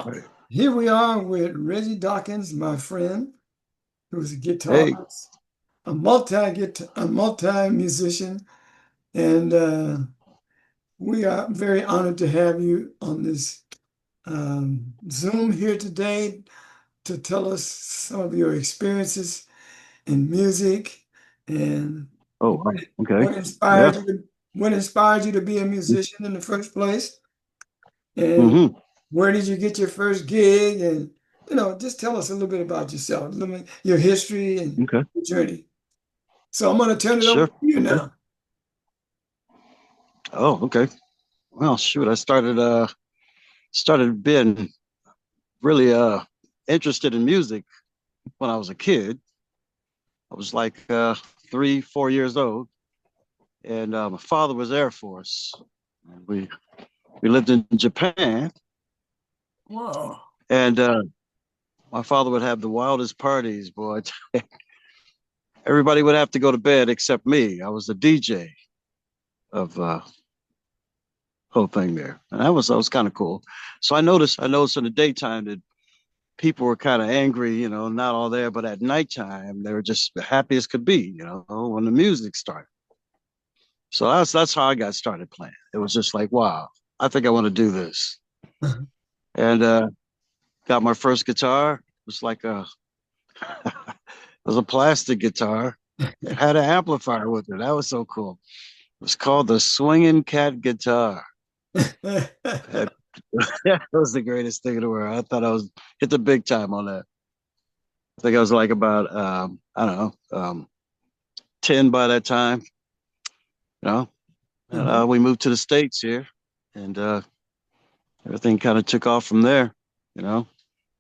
Now, here we are with Reggie Dockens, my friend, who's a Hey, guitarist, a multi musician, and we are very honored to have you on this Zoom here today to tell us some of your experiences in music and oh, what, wow. Okay. what Yeah. inspired you to what inspired you to be a musician in the first place, and Mm-hmm. where did you get your first gig? And just tell us a little bit about yourself, your history and Okay. your journey. So I'm going to turn it over Sure. to you Okay. now. Oh, okay. Well, shoot, I started being really interested in music when I was a kid. I was like 3, 4 years old, and my father was Air Force. And we lived in Japan, Wow. and my father would have the wildest parties, boy. Everybody would have to go to bed except me. I was the DJ of whole thing there, and that was kind of cool. So I noticed in the daytime that people were kind of angry, not all there, but at nighttime they were just happy as could be, when the music started. So that's how I got started playing. It was just like, wow, I think I want to do this, and got my first guitar. It was like a it was a plastic guitar. It had an amplifier with it. That was so cool. It was called the Swinging Cat guitar. That, that was the greatest thing in the world. I thought I was hit the big time on that. I think I was like about I don't know 10 by that time, you know. And Mhm, we moved to the States here, and everything kind of took off from there. You know,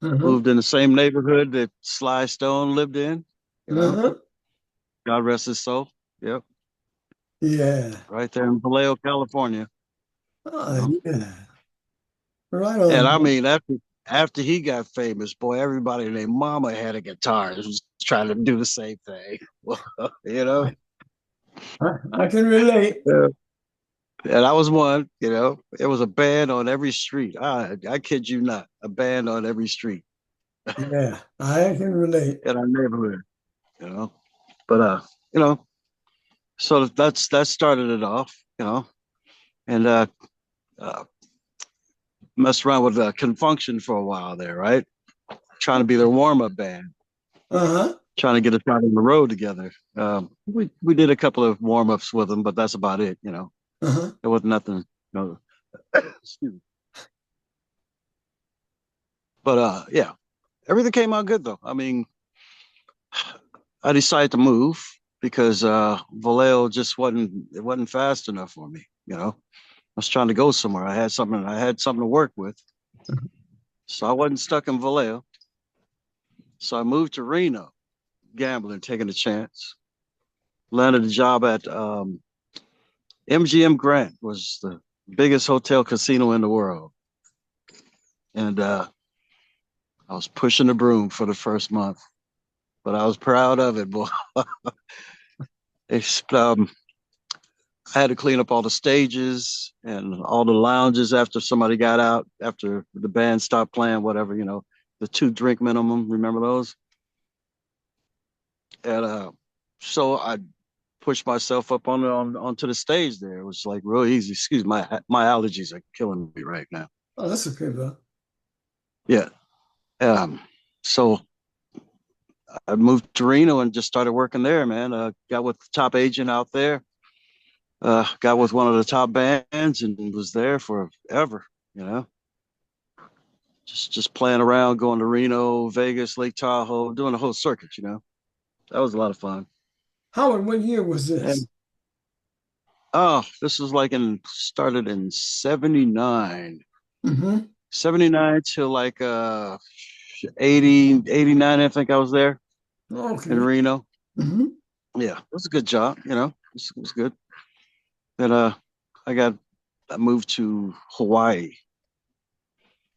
mhm, moved in the same neighborhood that Sly Stone lived in. You know, mhm. God rest his soul. Yep, Yeah. right there in Vallejo, California. You Oh, know, yeah. Right and I on. mean after he got famous, boy, everybody and their mama had a guitar. Was trying to do the same thing. you know. I can relate. Yeah. And I was one, There was a band on every street. I kid you not, a band on every street Yeah, I can relate. in our neighborhood, you know. But you know, so that started it off, and uh messed around with Confunction for a while there, right? Trying to be their warm-up band, Uh-huh. trying to get us out on the road together. We did a couple of warm-ups with them, but that's about it. Uh-huh. There was nothing, excuse me. But yeah, everything came out good though. I mean, I decided to move because Vallejo just wasn't fast enough for me. I was trying to go somewhere. I had something to work with. So I wasn't stuck in Vallejo. So I moved to Reno, gambling, taking a chance. Landed a job at MGM Grant, was the biggest hotel casino in the world. And I was pushing the broom for the first month, but I was proud of it, boy. It's, I had to clean up all the stages and all the lounges after somebody got out, after the band stopped playing, whatever, the 2 drink minimum. Remember those? And so I pushed myself up onto the stage there. It was like real easy. Excuse me, my allergies are killing me right now. Oh, that's okay, bro. Yeah. Um, so I moved to Reno and just started working there, man. Got with the top agent out there. Got with one of the top bands and was there forever. You know, just playing around, going to Reno, Vegas, Lake Tahoe, doing the whole circuit. That was a lot of fun. Howard, what year was this? And oh, this was like started in 79. Mm-hmm. 79 to like 80, 89. I think I was there in Okay. Reno. Mm-hmm. Yeah, it was a good job. It was good. Then I moved to Hawaii.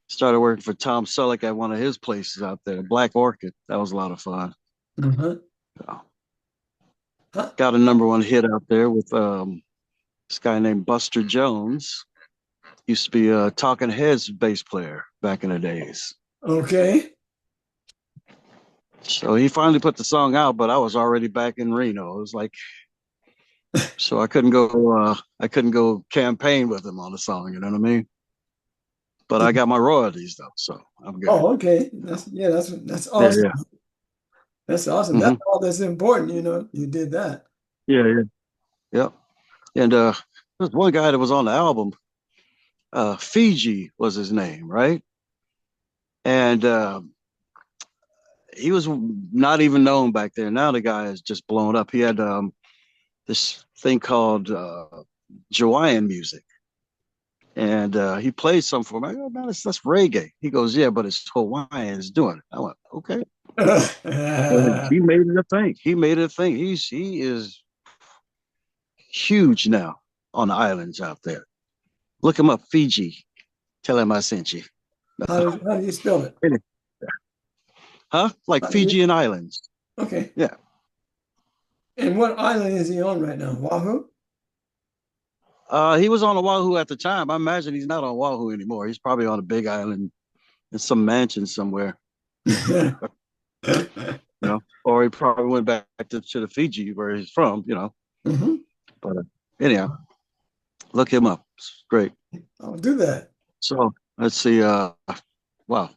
Started working for Tom Selleck at one of his places out there, Black Orchid. That was a lot of fun. Uh-huh. So, Huh? got a #1 hit out there with this guy named Buster Jones. Used to be a Talking Heads bass player back in the days. Okay. So he finally put the song out, but I was already back in Reno. It was like, so I couldn't go campaign with him on the song, you know what I mean? But I got my royalties though, so I'm good. Oh, okay. That's Yeah, awesome. yeah. That's awesome. That's Hmm. all that's important, you know. You did that. Yeah, yeah. Yeah. And there's one guy that was on the album, Fiji was his name, right? And he was not even known back there. Now the guy is just blown up. He had this thing called Hawaiian music. And he played some for me. I go, man, that's reggae. He goes, yeah, but it's Hawaiians doing it. I went, okay. And he made it a thing. He made it a thing. He is huge now on the islands out there. Look him up, Fiji. Tell him I sent you. How do you spell it? Huh? Like How do you, Fijian Islands. okay. Yeah. And what island is he on right now? Wahoo? He was on Oahu at the time. I imagine he's not on Oahu anymore. He's probably on a big island in some mansion somewhere, or he probably went back to the Fiji where he's from. Hmm. But anyhow, look him up. It's great. I'll do that. So let's see. Wow. Wow.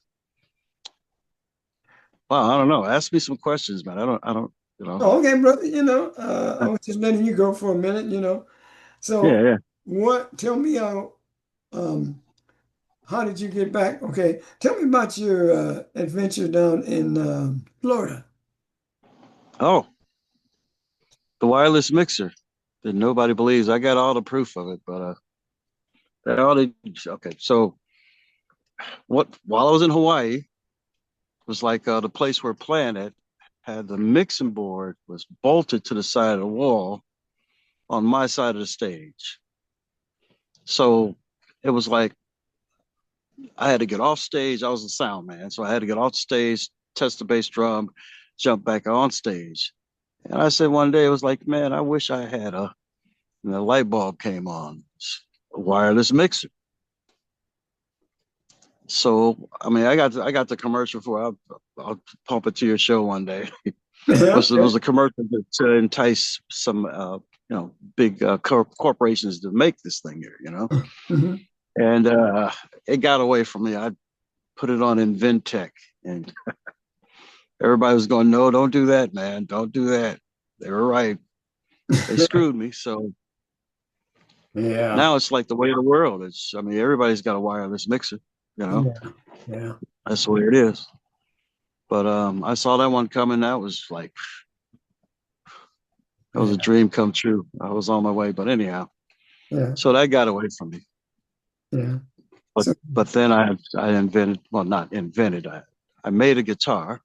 I don't know. Ask me some questions, man. I don't, you know. Oh, okay, brother. I was just letting you go for a minute, Yeah, So yeah. tell me how did you get back? Okay, tell me about your adventure down in Florida. Oh, the wireless mixer that nobody believes. I got all the proof of it, but that all the okay. So what? While I was in Hawaii, it was like the place we're playing at had the mixing board was bolted to the side of the wall on my side of the stage. So it was like I had to get off stage. I was a sound man, so I had to get off stage, test the bass drum, jump back on stage. And I said one day, it was like, man, I wish I had and the light bulb came on, a wireless mixer. So I mean, I got the commercial for. I'll pump it to your show one day. It Okay. was a commercial to entice some big corporations to make this thing here. Mhm. And it got away from me. I put it on Inventec, and everybody was going, "No, don't do that, man. Don't do that." They were right. They screwed me. So Yeah. now it's like the way of the world. I mean, everybody's got a wireless mixer. You know, Yeah. Yeah. that's the way it is. But I saw that one coming. That was a Yeah. dream come true. I was on my way, but anyhow, Yeah. so that got away from me. Yeah. But So but then I invented, well, not invented. I made a guitar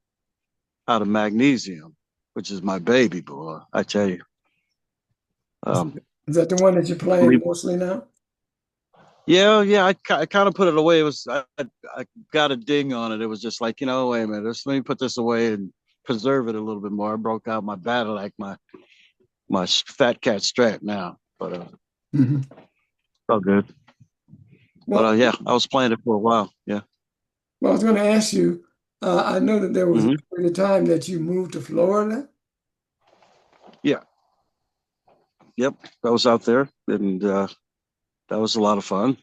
out of magnesium, which is my baby boy. I tell you. is Um, is that the one that you're playing believe, mostly now? yeah, yeah. I kind of put it away. I got a ding on it. It was just like, wait a minute, let me put this away and preserve it a little bit more. I broke out my battle like my Fat Cat Strat now, but Hmm. all good. But Well, yeah, I was playing it for a while. Yeah. I was going to ask you. I know that there was a Hmm. period of time that you moved to Florida. Yeah. Yep. I was out there, and that was a lot of fun.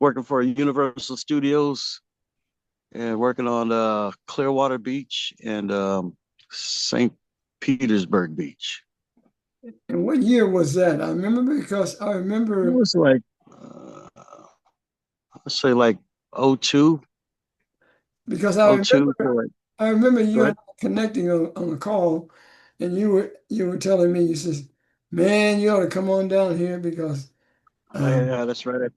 Working for Universal Studios and working on Clearwater Beach and St. Petersburg Beach. And what year was that? I remember because I It remember was like, let's say like '02, because '02 to like, I remember go you and ahead. I connecting on a call, and you were telling me, you says, "Man, you ought to come on down here because Yeah, that's right. I,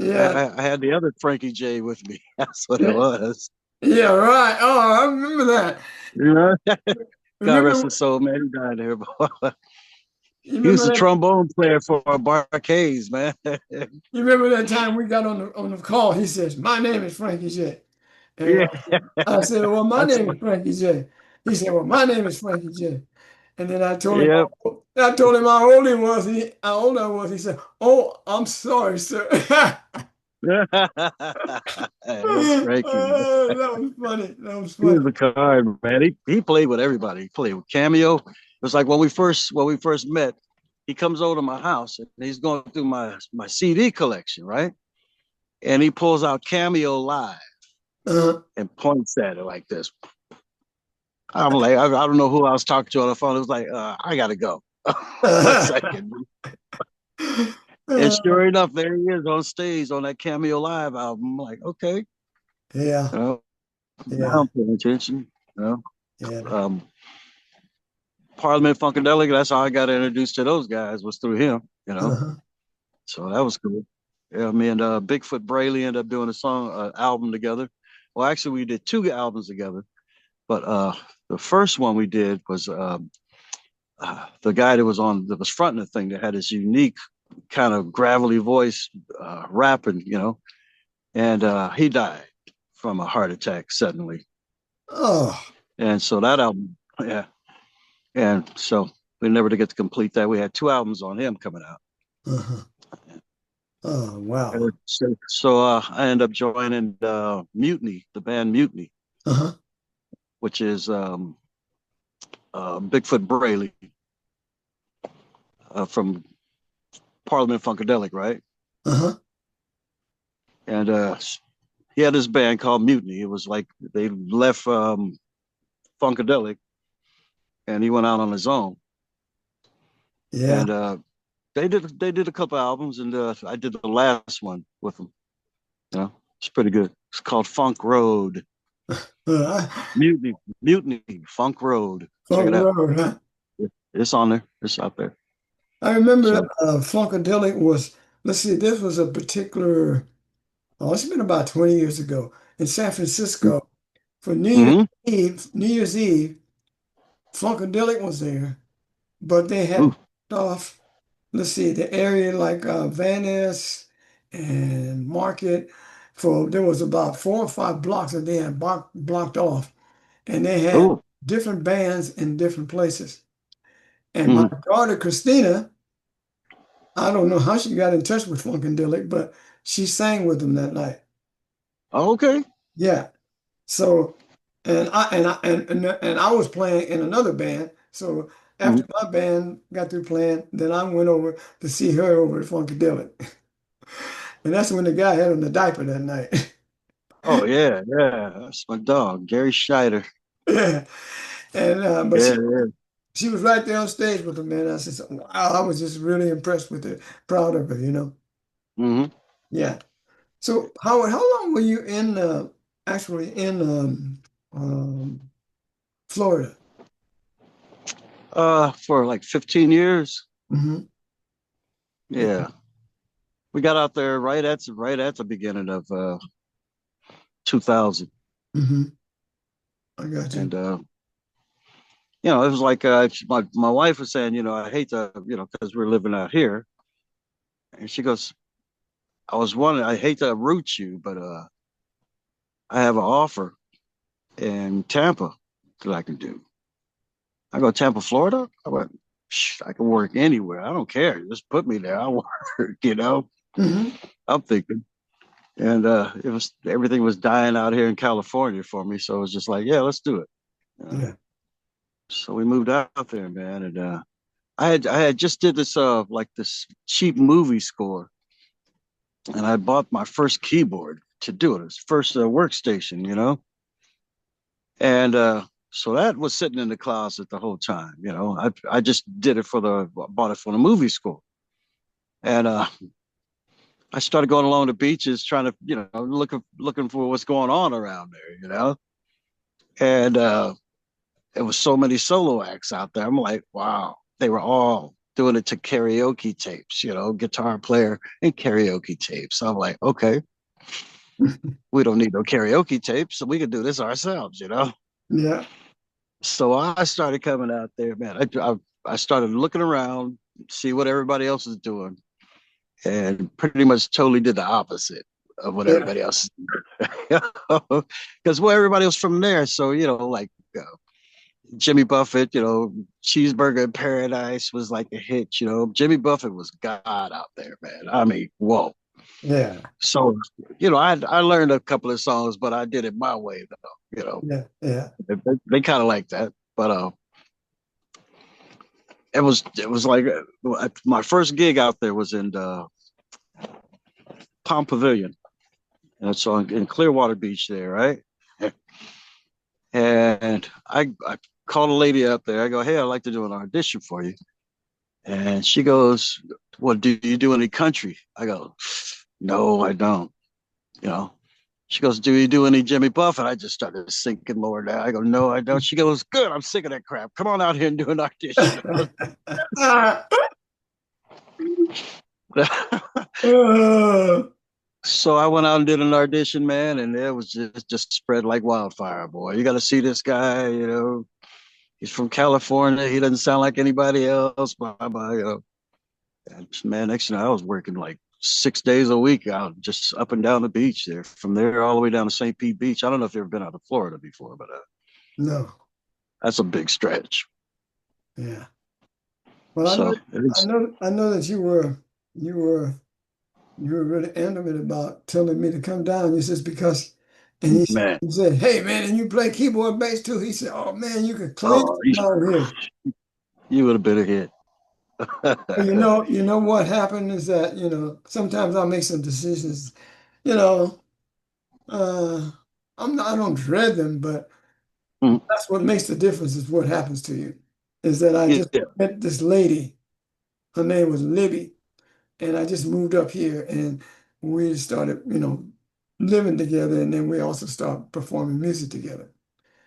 yeah, I, I had the other Frankie J with me. That's what it yeah, was. yeah, right. Oh, I remember that. You know, God rest Remember his soul, man. He died there, boy. you He was remember the that trombone player for Barcades, man. you remember that time we got on the call? He says, "My name is Frankie J." And Yeah, I said, "Well, my that's name is Frankie J." He said, "Well, my name is Frankie J." And then I told him yeah. I told him how old he was. How old I was. He said, "Oh, I'm sorry, sir." That's Frankie. That was funny. That was He was funny. a card, man. He played with everybody. He played with Cameo. It was like when we first met, he comes over to my house and he's going through my CD collection, right? And he pulls out Cameo Live Uh, and points at it like this. I'm like, I don't know who I was talking to on the phone. It was like, I gotta go. One second. And uh, sure enough, there he is on stage on that Cameo Live album. I'm like, okay, yeah, you know, now yeah, I'm paying attention. You know, yeah. um, Parliament Funkadelic. That's how I got introduced to those guys was through him. You know, Uh-huh. so that was cool. Yeah, me and Bigfoot Braley ended up doing a song album together. Well, actually, we did two albums together, but the first one we did was the guy that was fronting the thing that had this unique kind of gravelly voice, rapping, and he died from a heart attack suddenly. Oh, And so that album, yeah, and so we never to get to complete that. We had two albums on him coming out. uh-huh. Oh, wow. So I ended up joining Mutiny, the band Mutiny, Uh-huh. which is Bigfoot Braley from Parliament Funkadelic, right? Uh-huh. And he had this band called Mutiny. It was like they left Funkadelic and he went out on his own. Yeah. And they did a couple albums, and I did the last one with them. It's pretty good. It's called Funk Road. Uh, Mutiny, Mutiny, Funk Road. Check Funk it out. Road, huh? It's on there. It's out there. I remember So, Funkadelic was, let's see, this was a particular, oh, it's been about 20 years ago in San Francisco for mm-hmm. New Year's Eve, Funkadelic was there, but they Ooh, had off, let's see, the area like Van Ness and Market for, there was about 4 or 5 blocks that they had blocked off, and they had ooh, different bands in different places. And my mm-hmm. daughter, Christina, I don't know how she got in touch with Funkadelic, but she sang with them that night. Okay. Yeah. So, and I was playing in another band. So Mm-hmm. after my band got through playing, then I went over to see her over at Funkadelic. And that's when the guy had on the diaper that night. Oh yeah, yeah. That's my dog, Gary Scheider. Yeah. And but Yeah, yeah. she was right there on stage with him, man. I said, wow, I was just really impressed with her, proud of her. Mm-hmm. Yeah. So Howard, how long were you in actually in Florida? For like 15 years. Hmm. Yeah. We got out there right at the beginning of 2000. Hmm. I got you. And it was like my wife was saying, I hate to, because we're living out here. And she goes, I was wondering, I hate to root you, but I have an offer in Tampa that I can do. I go, Tampa, Florida? I went, I can work anywhere. I don't care. Just put me there. I'll work. Hmm. I'm thinking. And everything was dying out here in California for me. So it was just like, yeah, let's do it. Uh, Yeah. so we moved out there, man. And I had just did this like this cheap movie score, and I bought my first keyboard to do it. It's first workstation. And so that was sitting in the closet the whole time. I just did it bought it for the movie score. And I started going along the beaches trying to, looking for what's going on around there. And there was so many solo acts out there. I'm like, wow, they were all doing it to karaoke tapes, guitar player and karaoke tapes. I'm like, okay, we don't need no karaoke tapes, so we can do this ourselves. Yeah. So I started coming out there, man. I started looking around, see what everybody else is doing, and pretty much totally did the opposite of what Yeah. everybody else is doing. Because well, everybody was from there. So, like Jimmy Buffett, Cheeseburger in Paradise was like a hit. Jimmy Buffett was God out there, man. I mean, whoa. Yeah. So, I learned a couple of songs, but I did it my way though. Yeah. Yeah. They kind of like that, but it was like my first gig out there was in Palm Pavilion, and it's in Clearwater Beach there, right? And I called a lady up there. I go, hey, I'd like to do an audition for you. And she goes, well, do you do any country? I go, no, I don't. You know, she goes, do you do any Jimmy Buffett? I just started sinking lower down. I go, no, I don't. She goes, good. I'm sick of that crap. Come on out here and do an audition. So I went out and did an audition, man, and it was just spread like wildfire, boy. You got to see this guy, He's from California. He doesn't sound like anybody else. Blah, blah, And, man, next thing I was working like 6 days a week out just up and down the beach there. From there all the way down to St. Pete Beach. I don't know if you've ever been out to Florida before, but No. that's a big stretch. Yeah. Well, So it's I know that you were, you were really adamant about telling me to come down. You says because, and man. he said, hey man, and you play keyboard bass too. He said, oh man, you could clean Oh, down here. you would have been a hit. But you know what happened is that, sometimes I make some decisions, you know, uh, I don't dread them, but that's what makes the difference is what happens to you. Is that I just Yeah. met this lady, her name was Libby, and I just moved up here and we started, living together, and then we also started performing music together.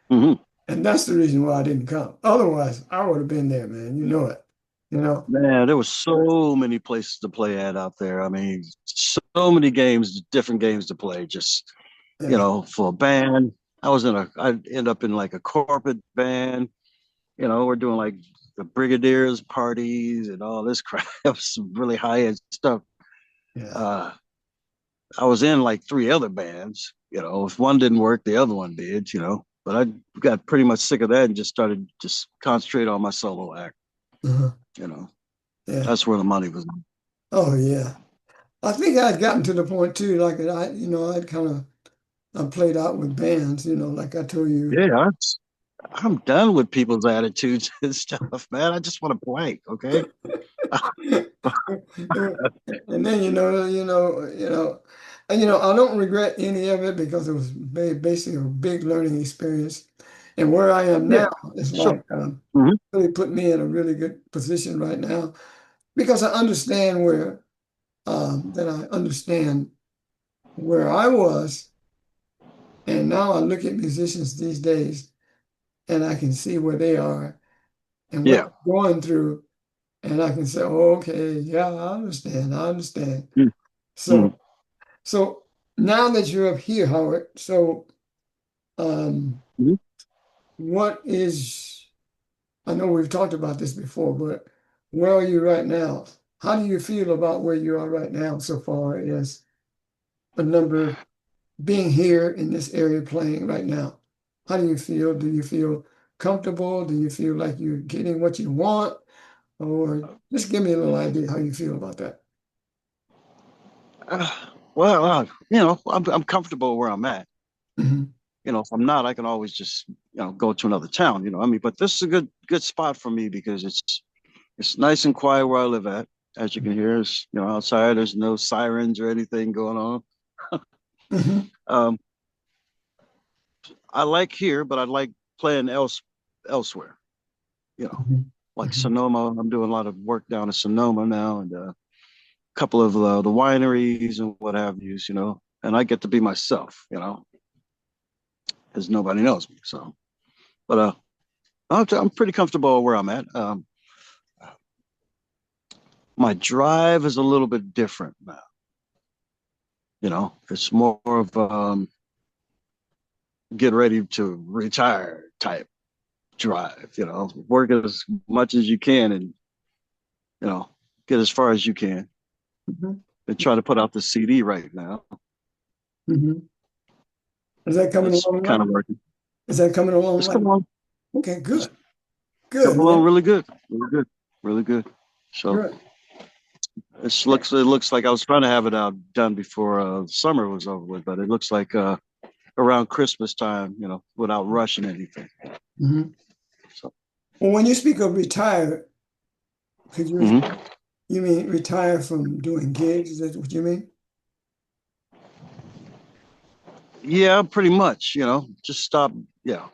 hmm And that's the reason why I didn't come. Otherwise, I would have been there, man. You know it. You know? Man, there was so many places to play at out there. I mean, so many games, different games to play. Just Yeah. for a band. I end up in like a corporate band. We're doing like the Brigadier's parties and all this crap. Some really high end stuff. Yeah. Uh, I was in like three other bands. If one didn't work, the other one did. But I got pretty much sick of that and just started just concentrate on my solo act. Uh-huh. You know, Yeah. that's where the money was. Oh yeah. I think I'd gotten to the point too, like I'd kind of I played out with bands, like I told you. Yeah, I'm done with people's attitudes and stuff, man. I just want to play. Okay. And then I don't regret any of it because it was basically a big learning experience. And where I am Yeah, now is sure. like hmm really put me in a really good position right now because I understand that I understand where I was, and now I look at musicians these days and I can see where they are and what Yeah. they're going through, and I can say, oh, okay, yeah, I understand, I understand. Mm-hmm. So, so now that you're up here, Howard, so um, what is, I know we've talked about this before, but where are you right now? How do you feel about where you are right now so far as a number being here in this area playing right now? How do you feel? Do you feel comfortable? Do you feel like you're getting what you want? Or just give me a little idea how you feel about that. Uh, well, I'm comfortable where I'm at. Mhm. If I'm not, I can always just go to another town. I mean, but this is a good spot for me because it's nice and quiet where I live at. As you can hear, outside there's no sirens or anything going on. Mhm. Um, I like here, but I like playing elsewhere. You know, Mhm. like Mhm. Sonoma. I'm doing a lot of work down in Sonoma now, and a couple of the wineries and what have you. And I get to be myself. Because nobody knows me. So, but I'm pretty comfortable where I'm at. My drive is a little bit different now. It's more of get ready to retire type drive. Work as much as you can and you know get as far as you can. Mhm. And try to put out the CD right now. Mhm. Is that coming That's along kind well? of working. Is that coming along It's well? come on. Okay, It's good. Good, Well, man. really good, really good, really good. So Good. it looks like I was trying to have it out done before summer was over with, but it looks like around Christmas time, without rushing anything. Mhm. So, Well, when you speak of retire, could mhm. you mean retire from doing gigs? Is that what you mean? Yeah, pretty much, just stop, yeah,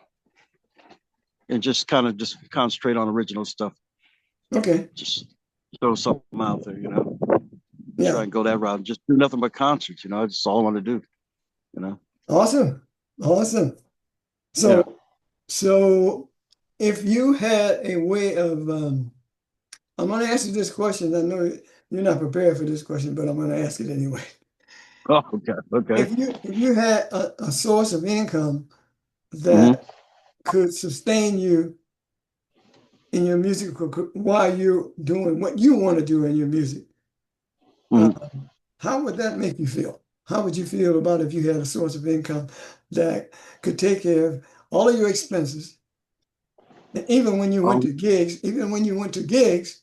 and just kind of just concentrate on original stuff. Okay. Just throw something out there, try Yeah. and go that route. Just do nothing but concerts, that's all I want to do, you know. Awesome. Awesome. Yeah. So, so if you had a way of, I'm going to ask you this question. I know you're not prepared for this question, but I'm going to ask it anyway. Oh, okay. Okay. If you had a source of income Hmm. that could sustain you in your music while you're doing what you want to do in your music, uh, Hmm. how would that make you feel? How would you feel about if you had a source of income that could take care of all of your expenses? And even when you went Um, to gigs, even when you went to gigs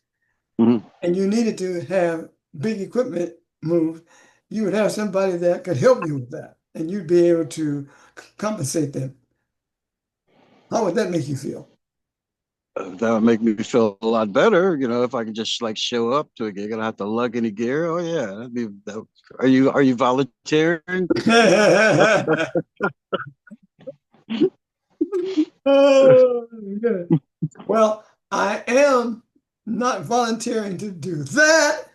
mhm. and you needed to have big equipment moved, you would have somebody that could help you with that, and you'd be able to compensate them. How would that make you feel? That would make me feel a lot better, if I could just like show up to a gig and I have to lug any gear. Oh yeah, are you volunteering? Oh, yeah. Well, I am not volunteering to do that,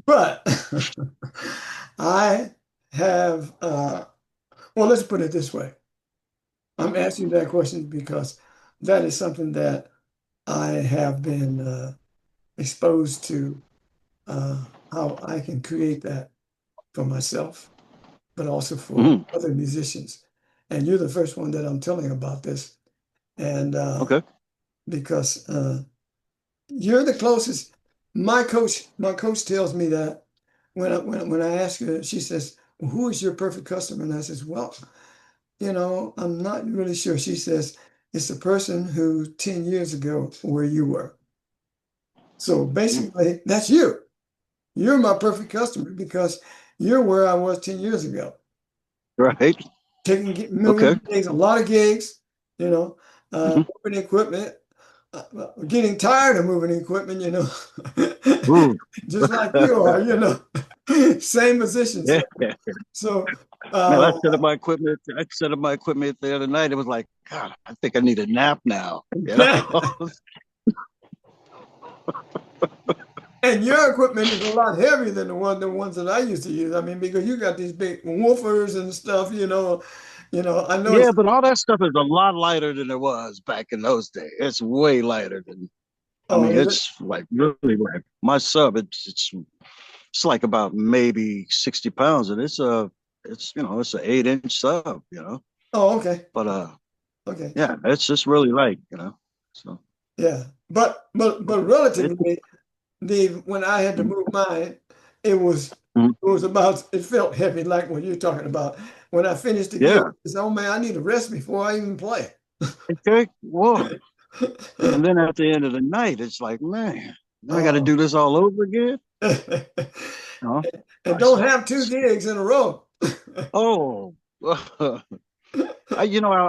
but I have, well, let's put it this way. I'm asking that question because that is something that I have been exposed to, how I can create that for myself, but also for Mhm. other musicians. And you're the first one that I'm telling about this. And Okay. because you're the closest. My coach tells me that when I ask her, she says, well, "Who is your perfect customer?" And I says, "Well, I'm not really sure." She says, "It's the person who 10 years ago where you were." So Mm. basically, that's you. You're my perfect customer because you're where I was 10 years ago. Right. Moving Okay. gigs, a lot of gigs, Mhm. moving equipment, getting tired of moving equipment, Ooh. just like you are, same position. Yeah. So, Man, uh, I set up my equipment the other night. It was like, God, I think I need a nap now. and your equipment is a lot heavier than the ones that I used to use. I mean, because you got these big woofers and stuff, I know it's, Yeah, but all that stuff is a lot lighter than it was back in those days. It's way lighter than. I oh, mean, is it? it's like really like my sub. It's like about maybe 60 pounds, and it's an 8-inch sub. Oh, okay. But Okay. yeah, it's just really light. So Yeah. But it, relatively, when I had to move mine, it was it felt heavy, like what you're talking about. When I finished the gig, yeah. I said, "Oh man, I need to rest before I even play." Okay. Whoa. And then at the end of the night, it's like, man, I got to Oh. do this all over again. No, And I don't said, have two gigs in a row. oh, I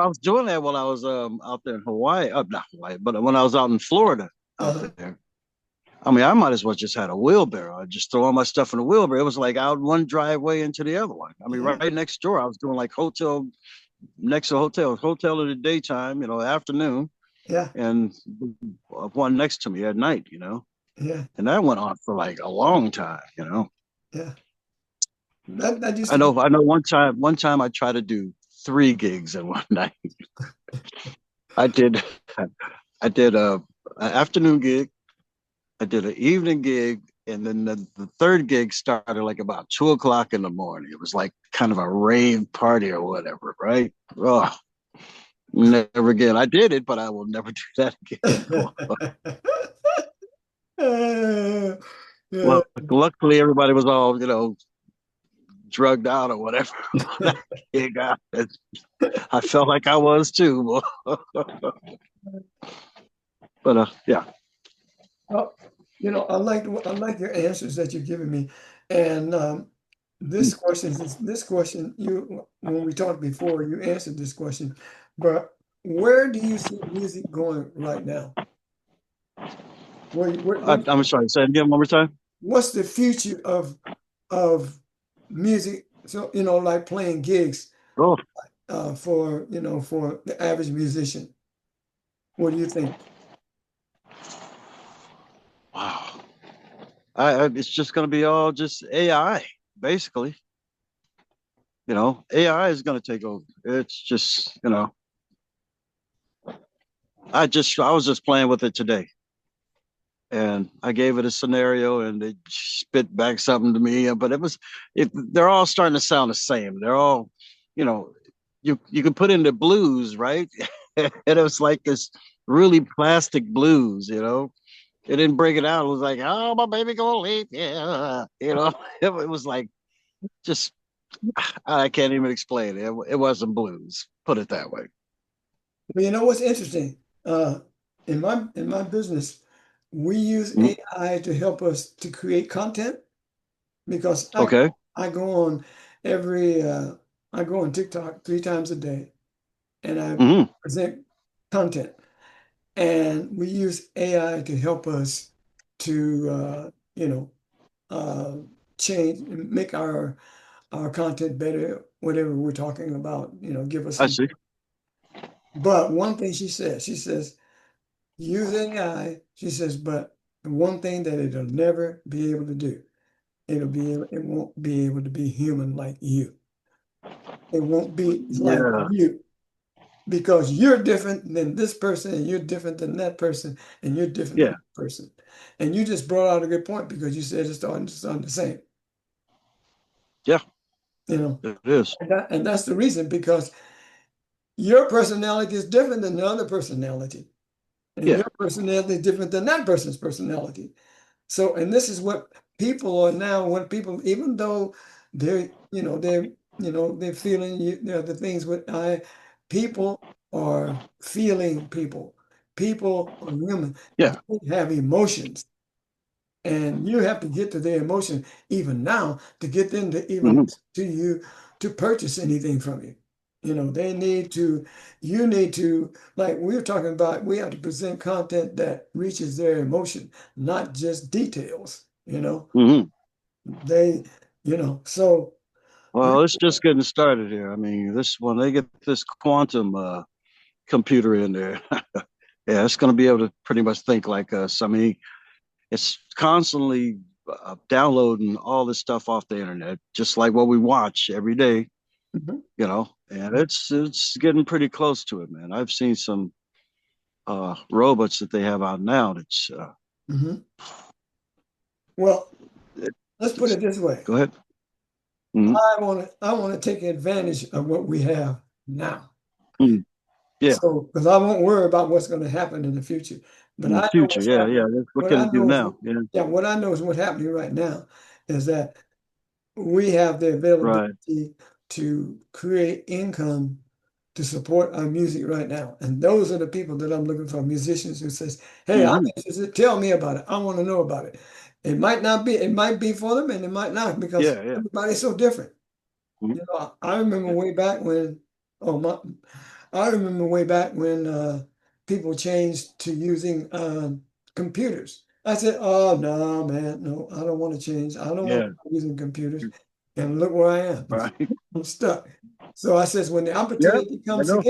was doing that when I was out there in Hawaii, not Hawaii, but when I was out in Florida out Uh, there. I mean, I might as well just had a wheelbarrow. I just throw all my stuff in a wheelbarrow. It was like out one driveway into the other one. I mean, yeah, right next door. I was doing like hotel next to hotel in the daytime, afternoon, yeah, and one next to me at night. yeah, And that went on for like a long time. yeah. That used I to be. know, I know one time I tried to do 3 gigs in one night. I did, I did a afternoon gig. I did an evening gig, and then the third gig started like about 2 o'clock in the morning. It was like kind of a rave party or whatever, right? Oh, never again. I did it, but I will never do that again. Yeah. Well, luckily everybody was all, drugged out or whatever. That gig, I felt like I was too. But yeah. Well, I like your answers that you've given me, and this question you when we talked before, you answered this question, but where do you see music going right now? I'm sorry. Say it again one more time. What's the future of music? So like playing gigs Oh, for for the average musician. What do you think? wow. It's just going to be all just AI, basically. AI is going to take over. It's just, I was just playing with it today, and I gave it a scenario, and it spit back something to me. But they're all starting to sound the same. They're all, you know, you can put in the blues, right? And it was like this really plastic blues. It didn't break it out. It was like, oh, my baby gonna leave. Yeah. It was like just, I can't even explain it. It wasn't blues, put it that way. But you know what's interesting? Uh, in my business, we use Mhm. AI to help us to create content because Okay. I go on every I go on TikTok 3 times a day and I Hmm. present content. And we use AI to help us to uh, change and make our content better, whatever we're talking about, give us I some. see. But one thing she says, use AI, she says, but the one thing that it'll never be able to do, it won't be able to be human like you. It won't be like Yeah. you because you're different than this person and you're different than that person and you're different than Yeah. that person. And you just brought out a good point because you said it's on the same, Yeah. you know. It is. And that's the reason because your personality is different than the other personality. And Yeah. your personality is different than that person's personality. So, and this is what people are now, when people, even though they're feeling the things with people are feeling people. People are human. Yeah. They have emotions. And you have to get to their emotion even now to get them to even Hmm. listen to you to purchase anything from you. They need to, you need to, like we were talking about, we have to present content that reaches their emotion, not just details. Hmm. They, so we, Well, it's just getting started here. I mean, this when they get this quantum computer in there, yeah, it's going to be able to pretty much think like us. I mean, it's constantly downloading all this stuff off the internet, just like what we watch every day. Mhm, And it's getting pretty close to it, man. I've seen some robots that they have out now. mhm. Well, It, let's put it's it this way. go ahead. Hmm. I want to take advantage of what we have now. Hmm. Yeah, So, because I won't worry about what's going to happen in the future, but in I the know future, what's yeah, yeah. happening. What What can I it do know is, now? Yeah, yeah, what I know is what's happening right now is that we have the right. availability to create income to support our music right now, and those are the people that I'm looking for. Musicians who says, "Hey, I'm Hmm. interested. Tell me about it. I want to know about it." It might not be. It might be for them, and it might not because Yeah, yeah. everybody's so different. Mhm. I remember Yeah. way back when, oh my, I remember way back when people changed to using computers. I said, "Oh no, man, no, I don't want to change. I don't want Yeah, to start using computers." And look where I am. right. I'm stuck. So I says, Yeah, I know.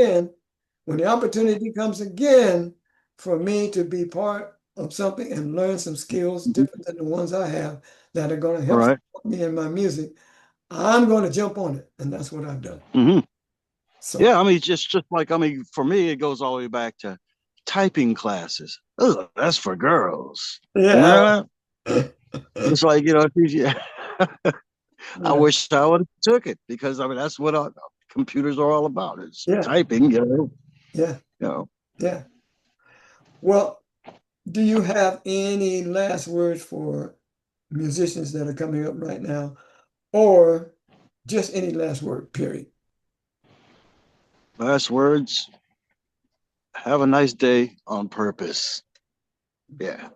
when the opportunity comes again for me to be part of something and learn some skills Mhm. different than the ones I have that are going to All help right. support me in my music, I'm going to jump on it. And that's what I've done. Hmm. So, Yeah, I mean, just like I mean, for me, it goes all the way back to typing classes. Ugh, that's for girls. yeah. Nah, it's like yeah. I Yeah. wish I would have took it because I mean that's what computers are all about. It's Yeah. typing. Yeah. You know. Yeah. Well, do you have any last words for musicians that are coming up right now, or just any last word, period? Last words. have a nice day on purpose. Yeah.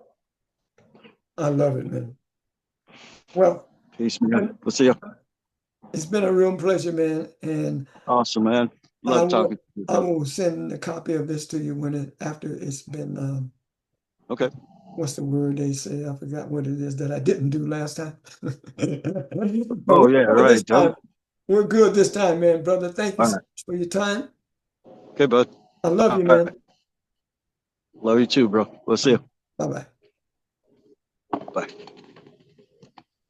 I love it, man. Well, Peace, man. We'll see you. it's been a real pleasure, man. And Awesome, man. I Love talking will to you, I brother. will send a copy of this to you when after it's been Okay. what's the word they say? I forgot what it is that I didn't do last time. But Oh, we're yeah, good this right. time. Don't. We're good this time, man, brother. Thank you All so right. much for your time. Okay, bud. I love All you, right. man. Love you too, bro. We'll see you. Bye-bye. Bye.